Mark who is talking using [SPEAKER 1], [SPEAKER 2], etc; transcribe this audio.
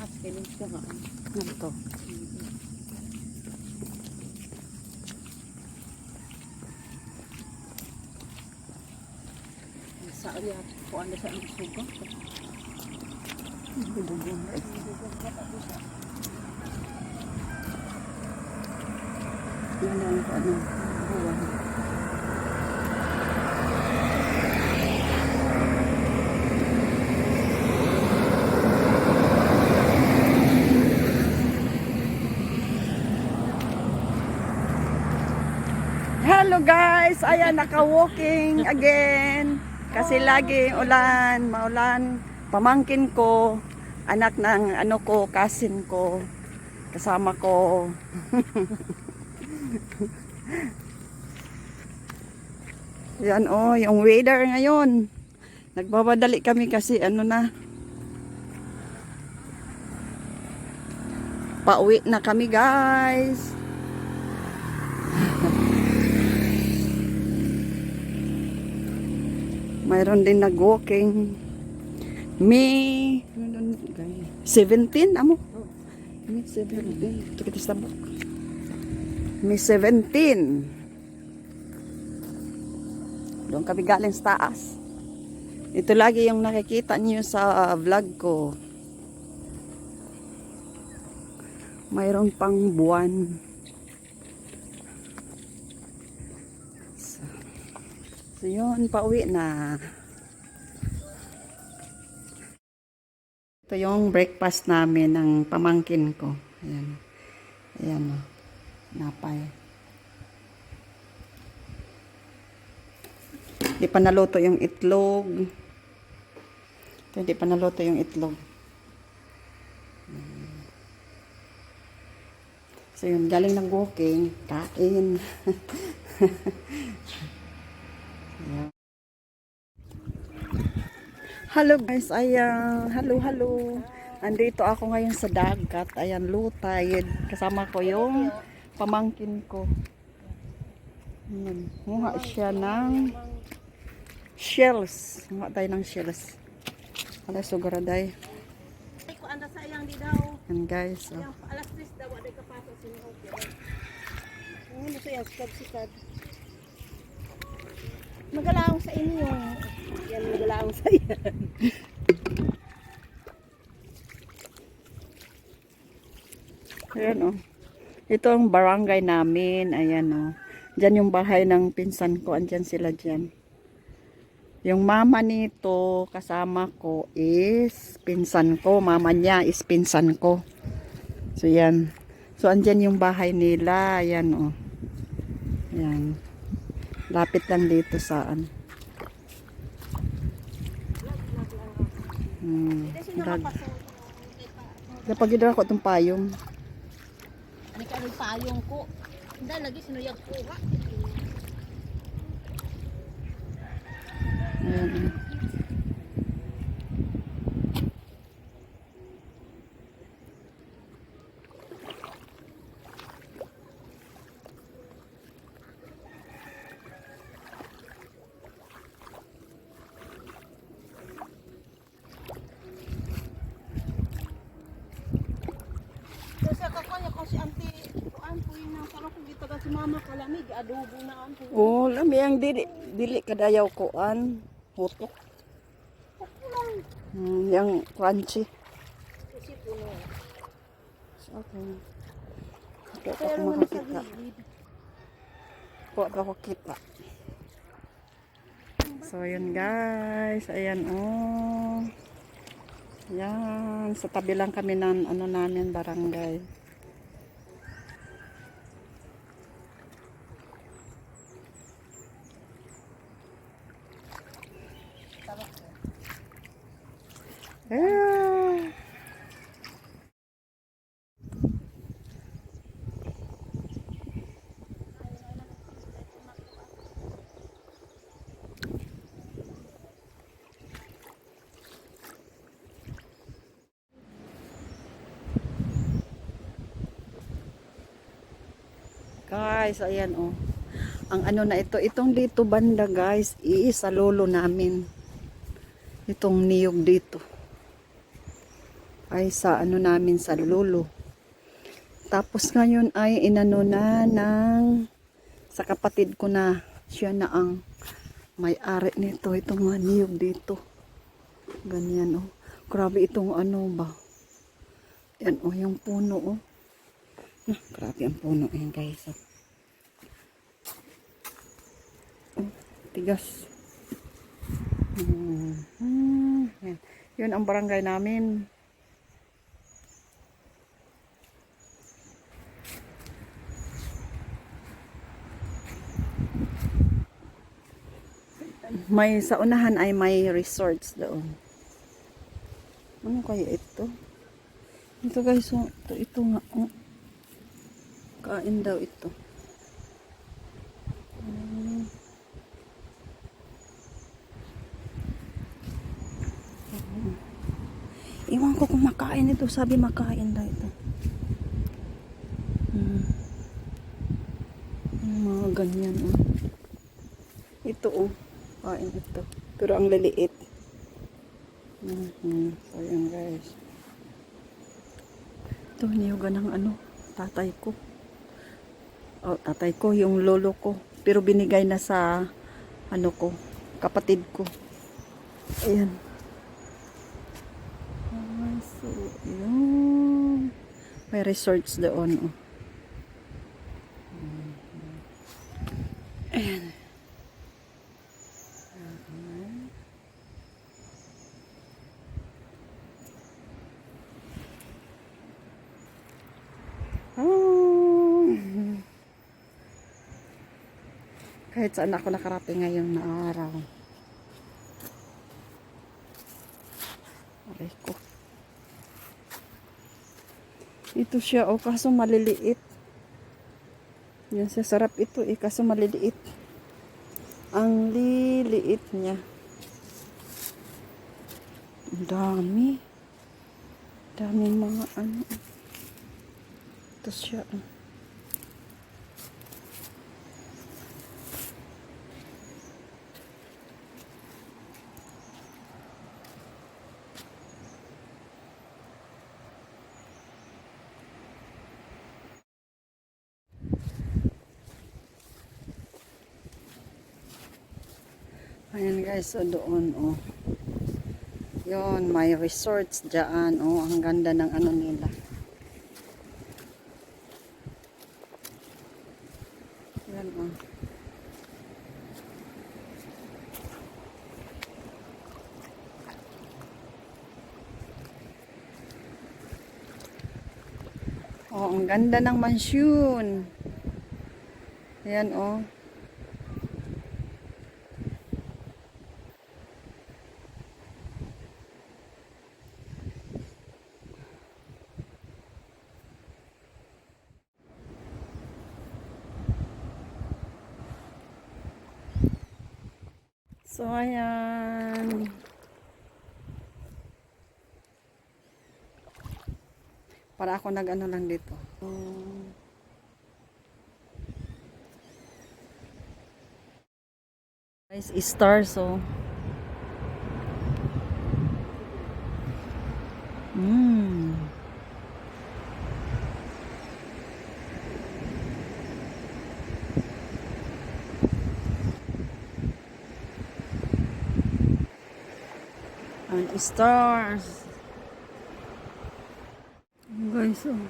[SPEAKER 1] Aspelin siya nga.
[SPEAKER 2] Ano to?
[SPEAKER 1] Sa ariya ko ano sa ang suga.
[SPEAKER 2] Yan ang ano, buwan. Hello guys! Ayan, naka-walking again. Kasi lagi ulan, maulan. Pamangkin ko, anak ng ano ko, cousin ko. Kasama ko. Yan oh, yung weather ngayon. Nagbabadali kami kasi ano na. Pauwi na kami guys. Mayroon din nag-walking. May 17 amo. May 17. Ito kita sa book. May 17. Doon kami galing sa taas. Ito lagi yung nakikita niyo sa vlog ko. Mayroon pang buwan. So yun, pauwi na. Ito yung breakfast namin ng pamangkin ko. Ayan. Ayan o. Napay. Hindi pa naluto yung itlog. Ito, hindi pa naluto yung itlog. So yun, galing ng walking. Kain. Hello guys, ayan, hello. Andito ako ngayon sa dagat, ayan, low tide. Kasama ko yung pamangkin ko. Ayan, muha siya ng shells. Muha tayo ng shells. Alas sugaraday.
[SPEAKER 1] Ay ko anda sayang di daw.
[SPEAKER 2] Ayan guys, oh.
[SPEAKER 1] Yang alas 3 daw ada kapasok sini okay. Ano sa yan sikad. Magalaong sa inyo. Yan magalaong sa yan.
[SPEAKER 2] Ayan oh. Ito ang barangay namin. Ayan oh. Diyan yung bahay ng pinsan ko. Andyan sila dyan. Yung mama nito kasama ko is pinsan ko. Mama niya is pinsan ko. So yan. So andyan yung bahay nila. Ayan oh. Ayan. Lapit lang dito saan. Kapag gidra ko itong payong.
[SPEAKER 1] Ano ka rin payong ko? Hindi lagi sinuyag ko ha.
[SPEAKER 2] Ayan.
[SPEAKER 1] Kasi kakanya kasi anti kuan po yung nang sarap kung gitaga si mama kalamig adobo na an po.
[SPEAKER 2] Oh, lami ang dili kadayaw ko an hutok. Yang crunchy.
[SPEAKER 1] Kasi puno.
[SPEAKER 2] Okay. Okay,
[SPEAKER 1] Pero
[SPEAKER 2] ako
[SPEAKER 1] naman sa
[SPEAKER 2] makakita.
[SPEAKER 1] gilid.
[SPEAKER 2] Huwag ako kita. So, yun guys. Ayan, oh. Yan. Sa tabi lang kami ng ano namin, barangay. Ah. Guys, ayan oh. Ang ano na ito, itong dito banda guys, sa lolo namin. Itong niyog dito. ay sa ano namin sa lulo. Tapos ngayon ay inano na ng sa kapatid ko na, siya na ang may-ari nito, itong mga niyog dito. Ganyan oh. Grabe itong ano ba. Yan oh, yung puno oh. Grabe ang puno yan guys. Oh, tigas. Yan. Yun ang barangay namin. May sa unahan ay may resorts doon. Ano kaya ito? Ito guys, oh, ito nga. Oh. Kain daw ito. Iwan ko kung makain ito. Sabi makain daw ito. Mga ganyan. Oh. Ito oh. Kain ito. Pero ang liliit. So yan guys. Ito niyugan ng ano. Tatay ko. Oh, tatay ko. Yung lolo ko. Pero binigay na sa ano ko. Kapatid ko. Ayan. So, yun. May resorts doon. Oh. Ayan. Oh. Kahit saan ako nakarating ngayon na araw. Aray ko. Ito siya, oh, kaso maliliit. Yan siya, sarap ito eh, kaso maliliit. Ang liliit niya. Ang dami. Daming mga ano. Ito siya. Ayan guys, so doon, oh. Yun, may resorts dyan, oh. Ang ganda ng ano nila. Yan, oh. Oh, ang ganda ng mansyon. Ayan, oh. So, ayan. Para ako nag-ano lang dito. Guys, stars, oh. And stars. Guys, oh.